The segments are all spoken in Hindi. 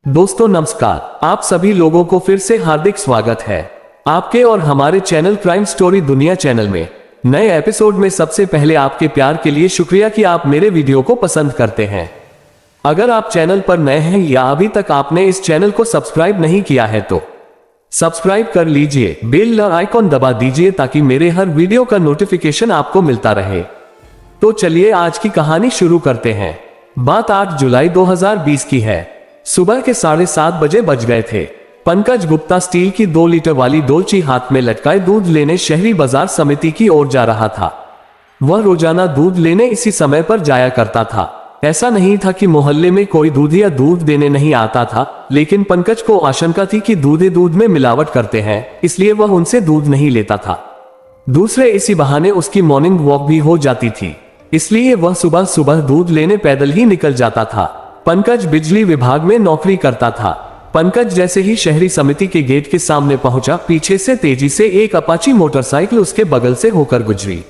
दोस्तों नमस्कार, आप सभी लोगों को फिर से हार्दिक स्वागत है आपके और हमारे चैनल क्राइम स्टोरी दुनिया चैनल में। नए एपिसोड में सबसे पहले आपके प्यार के लिए शुक्रिया कि आप मेरे वीडियो को पसंद करते हैं। अगर आप चैनल पर नए हैं या अभी तक आपने इस चैनल को सब्सक्राइब नहीं किया है तो सब्सक्राइब कर लीजिए, बेल आइकॉन दबा दीजिए ताकि मेरे हर वीडियो का नोटिफिकेशन आपको मिलता रहे। तो चलिए आज की कहानी शुरू करते हैं। बात 8 जुलाई 2020 की है। सुबह के 7:30 बजे बज गए थे। पंकज गुप्ता स्टील की 2 लीटर वाली डोलची हाथ में लटकाए दूध लेने शहरी बाजार समिति की ओर जा रहा था। वह रोजाना दूध लेने इसी समय पर जाया करता था। ऐसा नहीं था कि मोहल्ले में कोई दूधिया दूध देने नहीं आता था, लेकिन पंकज को आशंका थी कि दूध में मिलावट करते हैं, इसलिए वह उनसे दूध नहीं लेता था। दूसरे इसी बहाने उसकी मॉर्निंग वॉक भी हो जाती थी, इसलिए वह सुबह सुबह दूध लेने पैदल ही निकल जाता था। पंकज बिजली विभाग में नौकरी करता था। पंकज जैसे ही शहरी समिति के गेट के सामने पहुंचा, पीछे से तेजी से एक अपाची मोटरसाइकिल उसके बगल से होकर गुजरी।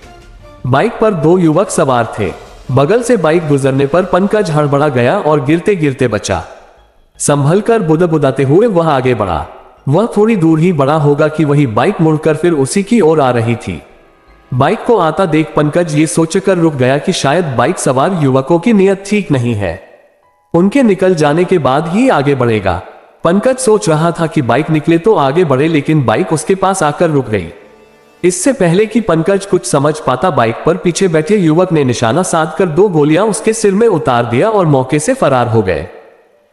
बाइक पर 2 युवक सवार थे। बगल से बाइक गुजरने पर पंकज हड़बड़ा गया और गिरते गिरते बचा। संभल कर बुदबुदाते हुए वह आगे बढ़ा। वह थोड़ी दूर ही बढ़ा होगा कि वही बाइक मुड़कर फिर उसी की ओर आ रही थी। बाइक को आता देख पंकज ये सोचकर रुक गया कि शायद बाइक सवार युवकों की नीयत ठीक नहीं है, उनके निकल जाने के बाद ही आगे बढ़ेगा। पंकज सोच रहा था कि बाइक निकले तो आगे बढ़े, लेकिन बाइक उसके पास आकर रुक गई। इससे पहले कि पंकज कुछ समझ पाता, बाइक पर पीछे बैठे युवक ने निशाना साधकर 2 गोलियां उसके सिर में उतार दिया और मौके से फरार हो गए।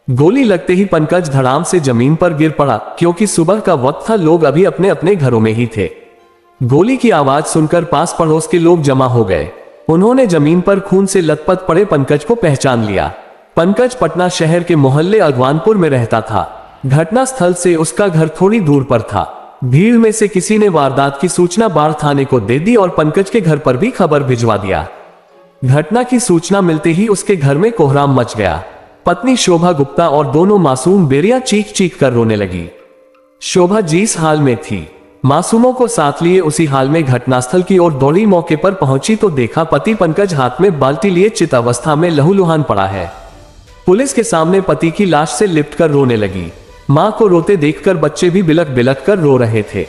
गोली लगते ही पंकज धड़ाम से जमीन पर गिर पड़ा। क्योंकि सुबह का वक्त था, लोग अभी अपने अपने घरों में ही थे। गोली की आवाज सुनकर पास पड़ोस के लोग जमा हो गए। उन्होंने जमीन पर खून से लथपथ पड़े पंकज को पहचान लिया। पंकज पटना शहर के मोहल्ले अगवानपुर में रहता था। घटना स्थल से उसका घर थोड़ी दूर पर था। भीड़ में से किसी ने वारदात की सूचना बाढ़ थाने को दे दी और पंकज के घर पर भी खबर भिजवा दिया। घटना की सूचना मिलते ही उसके घर में कोहराम मच गया। पत्नी शोभा गुप्ता और दोनों मासूम बेरियां चीख चीख कर रोने लगी। शोभा जिस हाल में थी, मासूमों को साथ लिए उसी हाल में घटनास्थल की ओर दौड़ी। मौके पर पहुंची तो देखा पति पंकज हाथ में बाल्टी लिए चित अवस्था में लहूलुहान पड़ा है। पुलिस के सामने पति की लाश से लिपट कर रोने लगी। मां को रोते देखकर बच्चे भी बिलक बिलक कर रो रहे थे।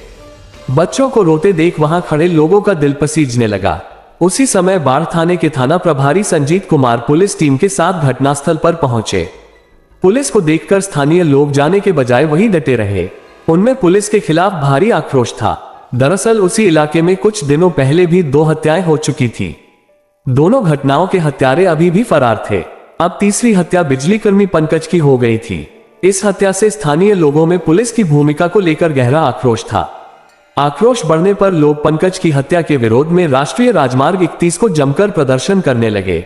बच्चों को रोते देख वहां खड़े लोगों का दिल पसीजने लगा। उसी समय बाढ़ थाने के थाना प्रभारी संजीत कुमार पुलिस टीम के साथ घटनास्थल पर पहुंचे। पुलिस को देखकर स्थानीय लोग जाने के बजाय वहीं डटे रहे। उनमें पुलिस के खिलाफ भारी आक्रोश था। दरअसल उसी इलाके में कुछ दिनों पहले भी 2 हत्याएं हो चुकी थी। दोनों घटनाओं के हत्यारे अभी भी फरार थे। अब तीसरी हत्या बिजलीकर्मी पंकज की हो गई थी। इस हत्या से स्थानीय लोगों में पुलिस की भूमिका को लेकर गहरा आक्रोश था। आक्रोश बढ़ने पर लोग पंकज की हत्या के विरोध में राष्ट्रीय राजमार्ग 31 को जमकर प्रदर्शन करने लगे।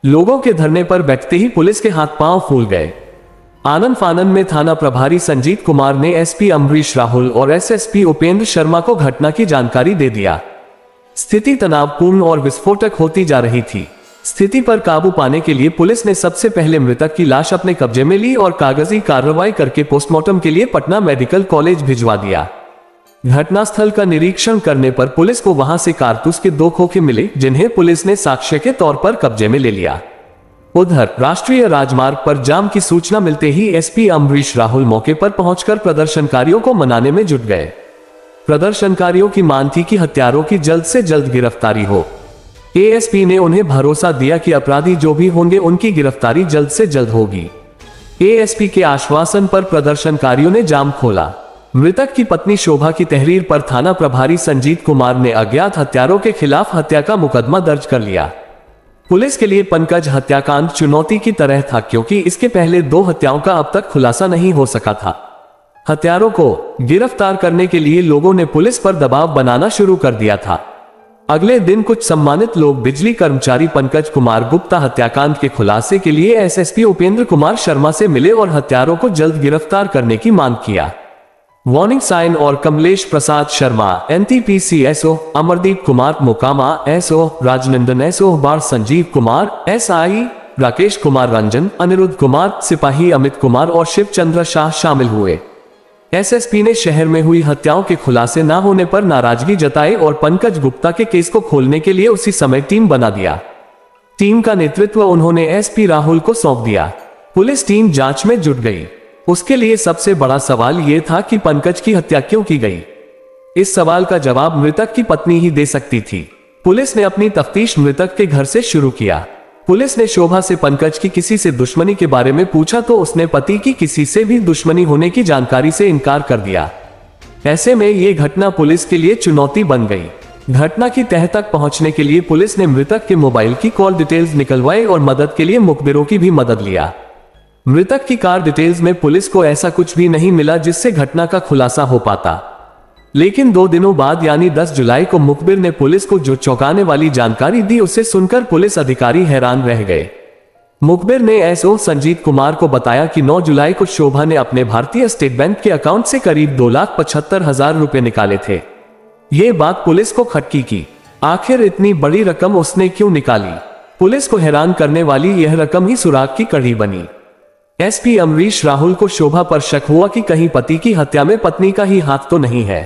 लोगों के धरने पर बैठते ही पुलिस के हाथ पांव फूल गए। आनन फानन में थाना प्रभारी संजीत कुमार ने एसपी अमरीश राहुल और एसएसपी उपेंद्र शर्मा को घटना की जानकारी दे दिया। स्थिति तनावपूर्ण और विस्फोटक होती जा रही थी। स्थिति पर काबू पाने के लिए पुलिस ने सबसे पहले मृतक की लाश अपने कब्जे में ली और कागजी कार्रवाई करके पोस्टमार्टम के लिए पटना मेडिकल कॉलेज भिजवा दिया। घटनास्थल का निरीक्षण करने पर पुलिस को वहां से कारतूस के 2 खोखे मिले, जिन्हें पुलिस ने साक्ष्य के तौर पर कब्जे में ले लिया। उधर राष्ट्रीय राजमार्ग पर जाम की सूचना मिलते ही एसपी अमरीश राहुल मौके पर पहुंचकर प्रदर्शनकारियों को मनाने में जुट गए। प्रदर्शनकारियों की मांग थी कि हत्यारों की जल्द से जल्द गिरफ्तारी हो। एएसपी ने उन्हें भरोसा दिया कि अपराधी जो भी होंगे उनकी गिरफ्तारी जल्द से जल्द होगी। एएसपी के आश्वासन पर प्रदर्शनकारियों ने जाम खोला। मृतक की पत्नी शोभा की तहरीर पर थाना प्रभारी संजीत कुमार ने अज्ञात हत्यारों के खिलाफ हत्या का मुकदमा दर्ज कर लिया। पुलिस के लिए पंकज हत्याकांड चुनौती की तरह था, क्योंकि इसके पहले 2 हत्याओं का अब तक खुलासा नहीं हो सका था। हत्यारों को गिरफ्तार करने के लिए लोगों ने पुलिस पर दबाव बनाना शुरू कर दिया था। अगले दिन कुछ सम्मानित लोग बिजली कर्मचारी पंकज कुमार गुप्ता हत्याकांड के खुलासे के लिए एसएसपी उपेंद्र कुमार शर्मा से मिले और हत्यारों को जल्द गिरफ्तार करने की मांग किया। वार्निंग साइन और Kamlesh Prasad Sharma NTPC SO, Amardeep Kumar Mokama SO, Rajnandan SO Barh, Sanjeev Kumar SI, Rakesh Kumar Ranjan, Anirudh Kumar सिपाही, अमित कुमार और शिवचंद्र शाह शामिल हुए। एसएसपी ने शहर में हुई हत्याओं के खुलासे न होने पर नाराजगी जताई और पंकज गुप्ता के केस को खोलने के लिए उसी समय टीम बना दिया। टीम का नेतृत्व उन्होंने एसपी राहुल को सौंप दिया। पुलिस टीम जांच में जुट गई। उसके लिए सबसे बड़ा सवाल यह था कि पंकज की हत्या क्यों की गई। इस सवाल का जवाब मृतक की पत्नी ही दे सकती थी। पुलिस ने अपनी तफ्तीश मृतक के घर से शुरू किया। पुलिस ने शोभा से पंकज की किसी से दुश्मनी के बारे में पूछा तो उसने पति की किसी से भी दुश्मनी होने की जानकारी से इनकार कर दिया। ऐसे में ये घटना पुलिस के लिए चुनौती बन गई। घटना की तह तक पहुंचने के लिए पुलिस ने मृतक के मोबाइल की कॉल डिटेल्स निकलवाई और मदद के लिए मुखबिरों की भी मदद लिया। मृतक की कार डिटेल्स में पुलिस को ऐसा कुछ भी नहीं मिला जिससे घटना का खुलासा हो पाता। लेकिन 2 दिनों बाद यानी 10 जुलाई को मुखबिर ने पुलिस को जो चौंकाने वाली जानकारी दी उसे सुनकर पुलिस अधिकारी हैरान रह गए। मुखबिर ने एसओ संजीत कुमार को बताया कि 9 जुलाई को शोभा ने अपने भारतीय स्टेट बैंक के अकाउंट से करीब 2,75,000 रुपए निकाले थे। ये बात पुलिस को खटकी की। आखिर इतनी बड़ी रकम उसने क्यों निकाली? पुलिस को हैरान करने वाली यह रकम ही सुराग की कड़ी बनी। एसपी अमरीश राहुल को शोभा पर शक हुआ कि कहीं पति की हत्या में पत्नी का ही हाथ तो नहीं है।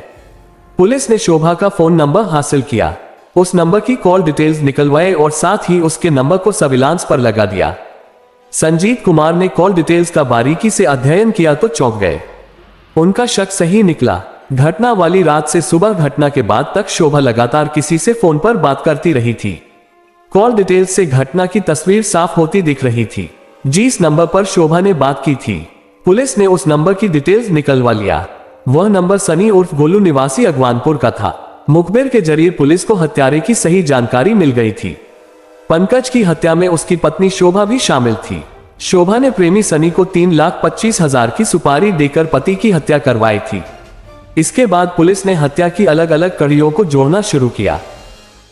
पुलिस ने शोभा का फोन नंबर हासिल किया, उस नंबर की कॉल डिटेल्स निकलवाए और साथ ही उसके नंबर को सर्विलांस पर लगा दिया। संजीत कुमार ने कॉल डिटेल्स का बारीकी से अध्ययन किया तो चौंक गए। उनका शक सही निकला। घटना वाली रात से सुबह घटना के बाद तक शोभा लगातार किसी से फोन पर बात करती रही थी। कॉल डिटेल्स से घटना की तस्वीर साफ होती दिख रही थी। जिस नंबर पर शोभा ने बात की थी, पुलिस ने उस नंबर की डिटेल्स निकलवा लिया। वह नंबर सनी उर्फ गोलू निवासी अगवानपुर का था। मुखबिर के जरिए पुलिस को हत्यारे की सही जानकारी मिल गई थी। पंकज की हत्या में उसकी पत्नी शोभा भी शामिल थी। शोभा ने प्रेमी सनी को 3,25,000 की सुपारी देकर पति की हत्या करवाई थी। इसके बाद पुलिस ने हत्या की अलग अलग कड़ियों को जोड़ना शुरू किया।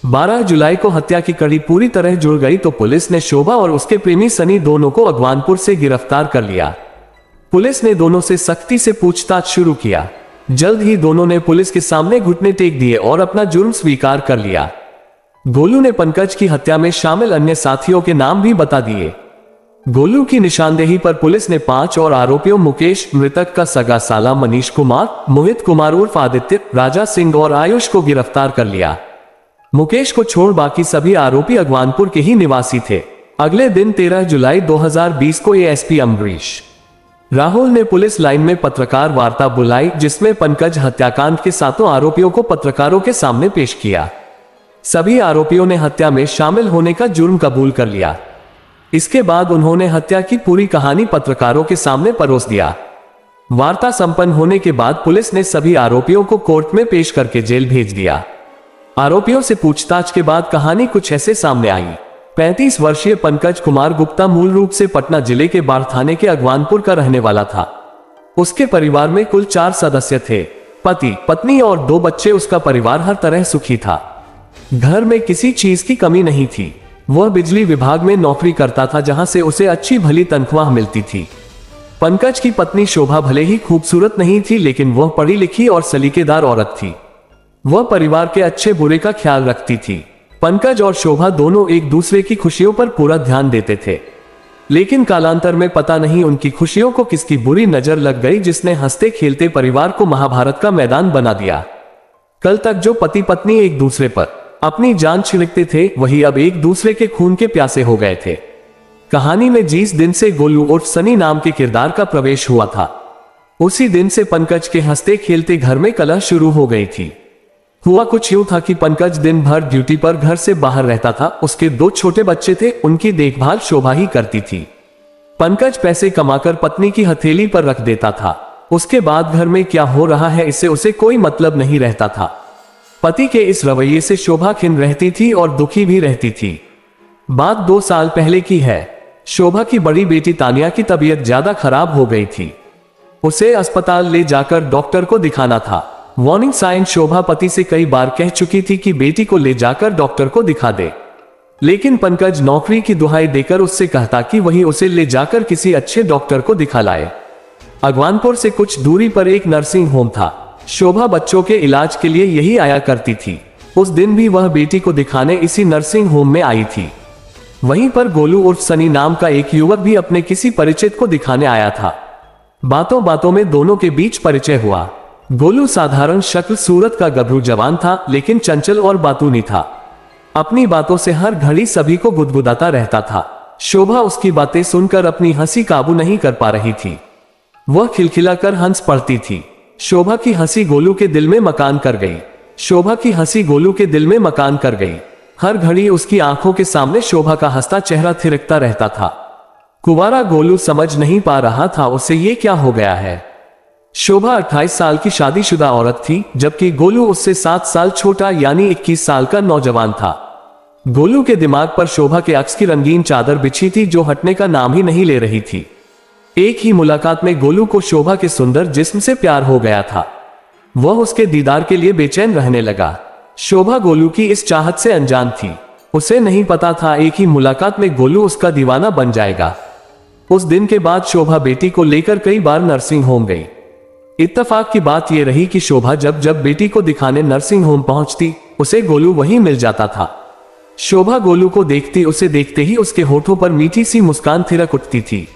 12 जुलाई को हत्या की कड़ी पूरी तरह जुड़ गई तो पुलिस ने शोभा और उसके प्रेमी सनी दोनों को अगवानपुर से गिरफ्तार कर लिया। पुलिस ने दोनों से सख्ती से पूछताछ शुरू किया। जल्द ही दोनों ने पुलिस के सामने घुटने टेक दिए और अपना जुर्म स्वीकार कर लिया। गोलू ने पंकज की हत्या में शामिल अन्य साथियों के नाम भी बता दिए। गोलू की निशानदेही पर पुलिस ने 5 और आरोपियों मुकेश, मृतक का सगा साला मनीष कुमार, मोहित कुमार उर्फ आदित्य, राजा सिंह और आयुष को गिरफ्तार कर लिया। मुकेश को छोड़ बाकी सभी आरोपी अगवानपुर के ही निवासी थे। अगले दिन 13 जुलाई 2020 को एएसपी अमरीश राहुल ने पुलिस लाइन में पत्रकार वार्ता बुलाई, जिसमें पंकज हत्याकांड के 7 आरोपियों को पत्रकारों के सामने पेश किया। सभी आरोपियों ने हत्या में शामिल होने का जुर्म कबूल कर लिया। इसके बाद उन्होंने हत्या की पूरी कहानी पत्रकारों के सामने परोस दिया। वार्ता संपन्न होने के बाद पुलिस ने सभी आरोपियों को कोर्ट में पेश करके जेल भेज दिया। आरोपियों से पूछताछ के बाद कहानी कुछ ऐसे सामने आई। 35 वर्षीय पंकज कुमार गुप्ता मूल रूप से पटना जिले के बाढ़ थाने के अगवानपुर का रहने वाला था। उसके परिवार में कुल 4 सदस्य थे, पति, पत्नी और 2 बच्चे। उसका परिवार हर तरह सुखी था। घर में किसी चीज की कमी नहीं थी। वह बिजली विभाग में नौकरी करता था, जहां से उसे अच्छी भली तनख्वाह मिलती थी। पंकज की पत्नी शोभा भले ही खूबसूरत नहीं थी, लेकिन वह पढ़ी लिखी और सलीकेदार औरत थी। वह परिवार के अच्छे बुरे का ख्याल रखती थी। पंकज और शोभा दोनों एक दूसरे की खुशियों पर पूरा ध्यान देते थे, लेकिन कालांतर में पता नहीं उनकी खुशियों को किसकी बुरी नजर लग गई, जिसने हंसते खेलते परिवार को महाभारत का मैदान बना दिया। कल तक जो पति पत्नी एक दूसरे पर अपनी जान छिड़कते थे, वही अब एक दूसरे के खून के प्यासे हो गए थे। कहानी में जिस दिन से गोलू उर्फ सनी नाम के किरदार का प्रवेश हुआ था, उसी दिन से पंकज के हंसते खेलते घर में कलह शुरू हो गई थी। हुआ कुछ यूं था कि पंकज दिन भर ड्यूटी पर घर से बाहर रहता था। उसके 2 छोटे बच्चे थे, उनकी देखभाल शोभा ही करती थी। पंकज पैसे कमाकर पत्नी की हथेली पर रख देता था। उसके बाद घर में क्या हो रहा है इससे उसे कोई मतलब नहीं रहता था। पति के इस रवैये से शोभा खिन्न रहती थी और दुखी भी रहती थी। बात 2 साल पहले की है। शोभा की बड़ी बेटी तानिया की तबीयत ज्यादा खराब हो गई थी। उसे अस्पताल ले जाकर डॉक्टर को दिखाना था। वार्निंग साइन शोभा पति से कई बार कह चुकी थी कि बेटी को ले जाकर डॉक्टर को दिखा दे, लेकिन पंकज नौकरी की दुहाई देकर उससे कहता कि वही उसे ले जाकर किसी अच्छे डॉक्टर को दिखा लाए। अगवानपुर से कुछ दूरी पर एक नर्सिंग होम था। शोभा बच्चों के इलाज के लिए यही आया करती थी। उस दिन भी वह बेटी को दिखाने इसी नर्सिंग होम में आई थी। वहीं पर गोलू उर्फ सनी नाम का एक युवक भी अपने किसी परिचित को दिखाने आया था। बातों बातों में दोनों के बीच परिचय हुआ। गोलू साधारण शक्ल सूरत का गभरू जवान था, लेकिन चंचल और बातूनी था। अपनी बातों से हर घड़ी सभी को गुदगुदाता रहता था। शोभा उसकी बातें सुनकर अपनी हंसी काबू नहीं कर पा रही थी। वह खिलखिलाकर हंस पड़ती थी। शोभा की हंसी गोलू के दिल में मकान कर गई। शोभा की हंसी गोलू के दिल में मकान कर गई। हर घड़ी उसकी आंखों के सामने शोभा का हंसता चेहरा थिरकता रहता था। कुंवारा गोलू समझ नहीं पा रहा था उसे ये क्या हो गया है। शोभा 28 साल की शादीशुदा औरत थी, जबकि गोलू उससे 7 साल छोटा यानी 21 साल का नौजवान था। गोलू के दिमाग पर शोभा के अक्स की रंगीन चादर बिछी थी जो हटने का नाम ही नहीं ले रही थी। एक ही मुलाकात में गोलू को शोभा के सुंदर जिस्म से प्यार हो गया था। वह उसके दीदार के लिए बेचैन रहने लगा। शोभा गोलू की इस चाहत से अनजान थी। उसे नहीं पता था एक ही मुलाकात में गोलू उसका दीवाना बन जाएगा। उस दिन के बाद शोभा बेटी को लेकर कई बार नर्सिंग होम गई। इत्तेफाक की बात यह रही कि शोभा जब जब बेटी को दिखाने नर्सिंग होम पहुंचती, उसे गोलू वहीं मिल जाता था। शोभा गोलू को देखती, उसे देखते ही उसके होठों पर मीठी सी मुस्कान थिरक उठती थी।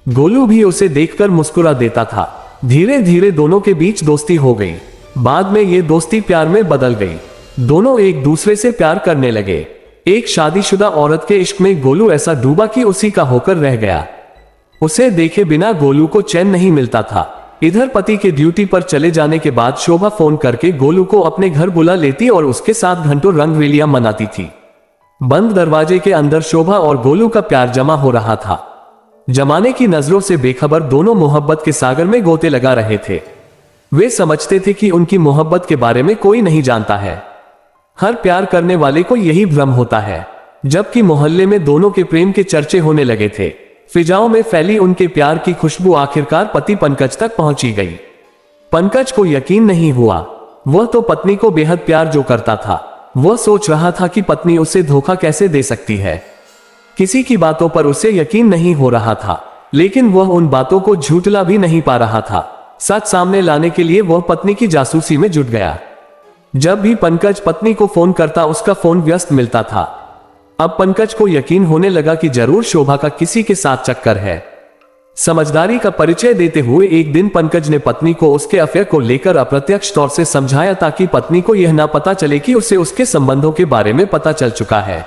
गोलू भी उसे देखकर मुस्कुरा देता था। धीरे धीरे दोनों के बीच दोस्ती हो गई। बाद में ये दोस्ती प्यार में बदल गई। दोनों एक दूसरे से प्यार करने लगे। एक शादीशुदा औरत के इश्क में गोलू ऐसा डूबा कि उसी का होकर रह गया। उसे देखे बिना गोलू को चैन नहीं मिलता था। इधर पति के ड्यूटी पर चले जाने के बाद शोभा फोन करके गोलू को अपने घर बुला लेती और उसके साथ घंटों रंगरेलियां मनाती थी। बंद दरवाजे के अंदर शोभा और गोलू का प्यार जमा हो रहा था। जमाने की नजरों से बेखबर दोनों मोहब्बत के सागर में गोते लगा रहे थे। वे समझते थे कि उनकी मोहब्बत के बारे में कोई नहीं जानता है। हर प्यार करने वाले को यही भ्रम होता है। जबकि मोहल्ले में दोनों के प्रेम के चर्चे होने लगे थे। फिजाओं में फैली उनके प्यार की खुशबू आखिरकार पति पंकज तक पहुंची गई। पंकज को यकीन नहीं हुआ। वह तो पत्नी को बेहद प्यार जो करता था। वह सोच रहा था कि पत्नी उसे धोखा कैसे दे सकती है। किसी की बातों पर उसे यकीन नहीं हो रहा था, लेकिन वह उन बातों को झूठला भी नहीं पा रहा था। सच सामने लाने के लिए वह पत्नी की जासूसी में जुट गया। जब भी पंकज पत्नी को फोन करता, उसका फोन व्यस्त मिलता था। अब पंकज को यकीन होने लगा कि जरूर शोभा का किसी के साथ चक्कर है। समझदारी का परिचय देते हुए एक दिन पंकज ने पत्नी को उसके अफेयर को लेकर अप्रत्यक्ष तौर से समझाया, ताकि पत्नी को यह ना पता चले कि उसे उसके संबंधों के बारे में पता चल चुका है।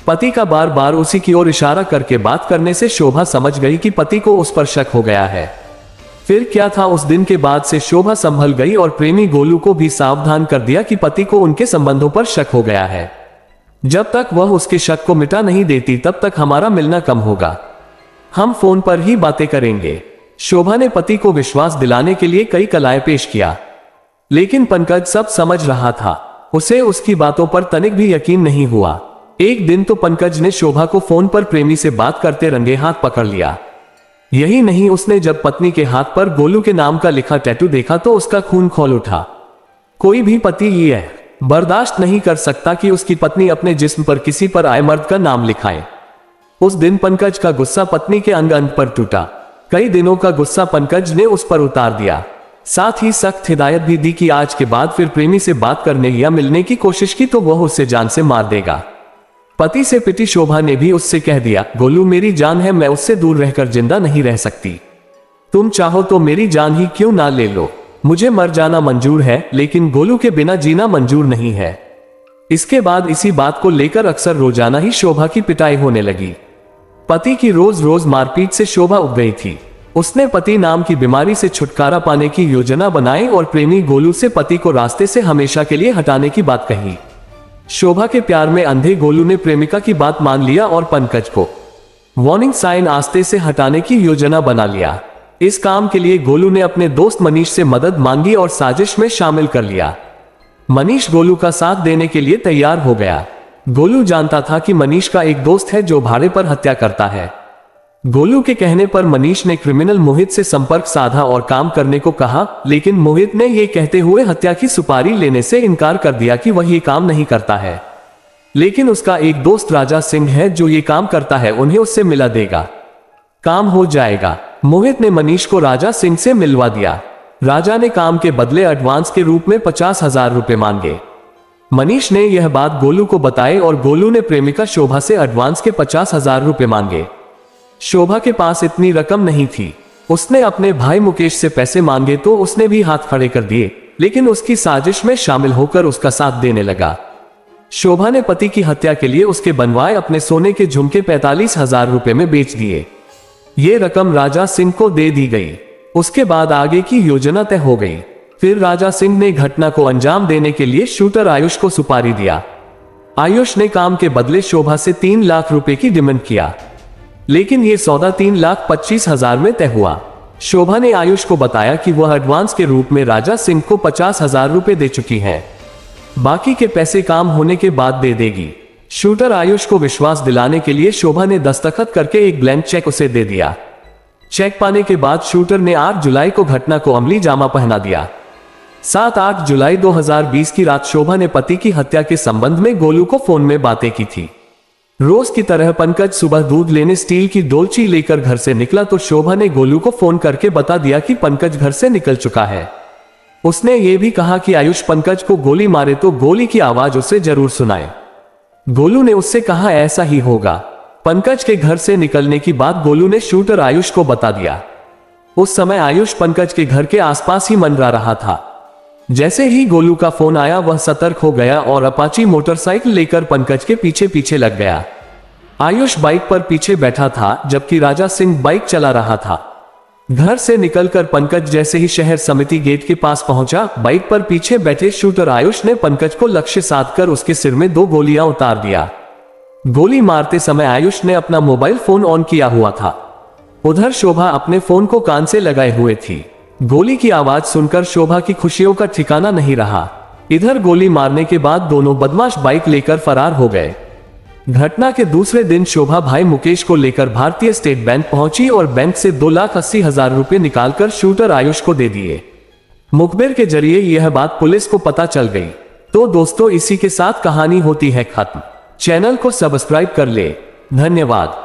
पति का बार बार उसी की ओर इशारा करके बात करने से शोभा समझ गई कि पति को उस पर शक हो गया है। फिर क्या था, उस दिन के बाद से शोभा संभल गई और प्रेमी गोलू को भी सावधान कर दिया कि पति को उनके संबंधों पर शक हो गया है। जब तक वह उसके शक को मिटा नहीं देती, तब तक हमारा मिलना कम होगा। हम फोन पर ही बातें करेंगे। शोभा ने पति को विश्वास दिलाने के लिए कई कलाएं पेश किया, लेकिन पंकज सब समझ रहा था। उसे उसकी बातों पर तनिक भी यकीन नहीं हुआ। एक दिन तो पंकज ने शोभा को फोन पर प्रेमी से बात करते रंगे हाथ पकड़ लिया। यही नहीं, उसने जब पत्नी के हाथ पर गोलू के नाम का लिखा टैटू देखा तो उसका खून खौल उठा। कोई भी पति ये बर्दाश्त नहीं कर सकता कि उसकी पत्नी अपने जिस्म पर किसी पर आए मर्द का नाम लिखाए। उस दिन पंकज का गुस्सा पत्नी के अंग अंग पर टूटा। कई दिनों का गुस्सा पंकज ने उस पर उतार दिया। साथ ही सख्त हिदायत भी दी कि आज के बाद फिर प्रेमी से बात करने या मिलने की कोशिश की तो वह उसे जान से मार देगा। पति से पिटी शोभा ने भी उससे कह दिया, गोलू मेरी जान है, मैं उससे दूर रहकर जिंदा नहीं रह सकती। तुम चाहो तो मेरी जान ही क्यों ना ले लो। मुझे मर जाना मंजूर है, लेकिन गोलू के बिना जीना मंजूर नहीं है। इसके बाद इसी बात को लेकर अक्सर रोजाना ही शोभा की पिटाई होने लगी। पति की रोज रोज मारपीट से शोभा उब गई थी। उसने पति नाम की बीमारी से छुटकारा पाने की योजना बनाई और प्रेमी गोलू से पति को रास्ते से हमेशा के लिए हटाने की बात कही। शोभा के प्यार में अंधे गोलू ने प्रेमिका की बात मान लिया और पंकज को वार्निंग साइन आस्ते से हटाने की योजना बना लिया। इस काम के लिए गोलू ने अपने दोस्त मनीष से मदद मांगी और साजिश में शामिल कर लिया। मनीष गोलू का साथ देने के लिए तैयार हो गया। गोलू जानता था कि मनीष का एक दोस्त है जो भाड़े पर हत्या करता है। गोलू के कहने पर मनीष ने क्रिमिनल मोहित से संपर्क साधा और काम करने को कहा, लेकिन मोहित ने यह कहते हुए हत्या की सुपारी लेने से इनकार कर दिया कि वह ये काम नहीं करता है। लेकिन उसका एक दोस्त राजा सिंह है जो ये काम करता है, उन्हें उससे मिला देगा, काम हो जाएगा। मोहित ने मनीष को राजा सिंह से मिलवा दिया। राजा ने काम के बदले एडवांस के रूप में 50,000 रुपए मांगे। मनीष ने यह बात गोलू को बताई और गोलू ने प्रेमिका शोभा से एडवांस के 50,000 रुपए मांगे। शोभा के पास इतनी रकम नहीं थी। उसने अपने भाई मुकेश से पैसे मांगे तो उसने भी हाथ खड़े कर दिए, लेकिन उसकी साजिश में शामिल होकर उसका साथ देने लगा। शोभा ने पति की हत्या के लिए उसके बनवाए अपने सोने के झुमके 45,000 रुपए में बेच दिए। ये रकम राजा सिंह को दे दी गई। उसके बाद आगे की योजना तय हो गई। फिर राजा सिंह ने घटना को अंजाम देने के लिए शूटर आयुष को सुपारी दिया। आयुष ने काम के बदले शोभा से 3 लाख रुपए की डिमांड किया, लेकिन यह सौदा 3,25,000 में तय हुआ। शोभा ने आयुष को बताया कि वह एडवांस के रूप में राजा सिंह को 50,000 रुपए दे चुकी है, बाकी के पैसे काम होने के बाद दे देगी। शूटर आयुष को विश्वास दिलाने के लिए शोभा ने दस्तखत करके एक ब्लैंक चेक उसे दे दिया। चेक पाने के बाद शूटर ने 8 जुलाई को घटना को अमली जामा पहना दिया। 7-8 जुलाई 2020 की रात शोभा ने पति की हत्या के संबंध में गोलू को फोन में बातें की थी। रोज की तरह पंकज सुबह दूध लेने स्टील की डोलची लेकर घर से निकला तो शोभा ने गोलू को फोन करके बता दिया कि पंकज घर से निकल चुका है। उसने यह भी कहा कि आयुष पंकज को गोली मारे तो गोली की आवाज उसे जरूर सुनाए। गोलू ने उससे कहा ऐसा ही होगा। पंकज के घर से निकलने की बात गोलू ने शूटर आयुष को बता दिया। उस समय आयुष पंकज के घर के आसपास ही मंडरा रहा था। जैसे ही गोलू का फोन आया वह सतर्क हो गया और अपाची मोटरसाइकिल लेकर पंकज के पीछे पीछे लग गया। आयुष बाइक पर पीछे बैठा था, जबकि राजा सिंह बाइक चला रहा था। घर से निकलकर पंकज जैसे ही शहर समिति गेट के पास पहुंचा, बाइक पर पीछे बैठे शूटर आयुष ने पंकज को लक्ष्य साधकर उसके सिर में 2 गोलियां उतार दिया। गोली मारते समय आयुष ने अपना मोबाइल फोन ऑन किया हुआ था। उधर शोभा अपने फोन को कान से लगाए हुए थी। गोली की आवाज सुनकर शोभा की खुशियों का ठिकाना नहीं रहा। इधर गोली मारने के बाद दोनों बदमाश बाइक लेकर फरार हो गए। घटना के दूसरे दिन शोभा भाई मुकेश को लेकर भारतीय स्टेट बैंक पहुंची और बैंक से 2,80,000 रुपए निकालकर शूटर आयुष को दे दिए। मुखबिर के जरिए यह बात पुलिस को पता चल गई। तो दोस्तों, इसी के साथ कहानी होती है खत्म। चैनल को सब्सक्राइब कर ले। धन्यवाद।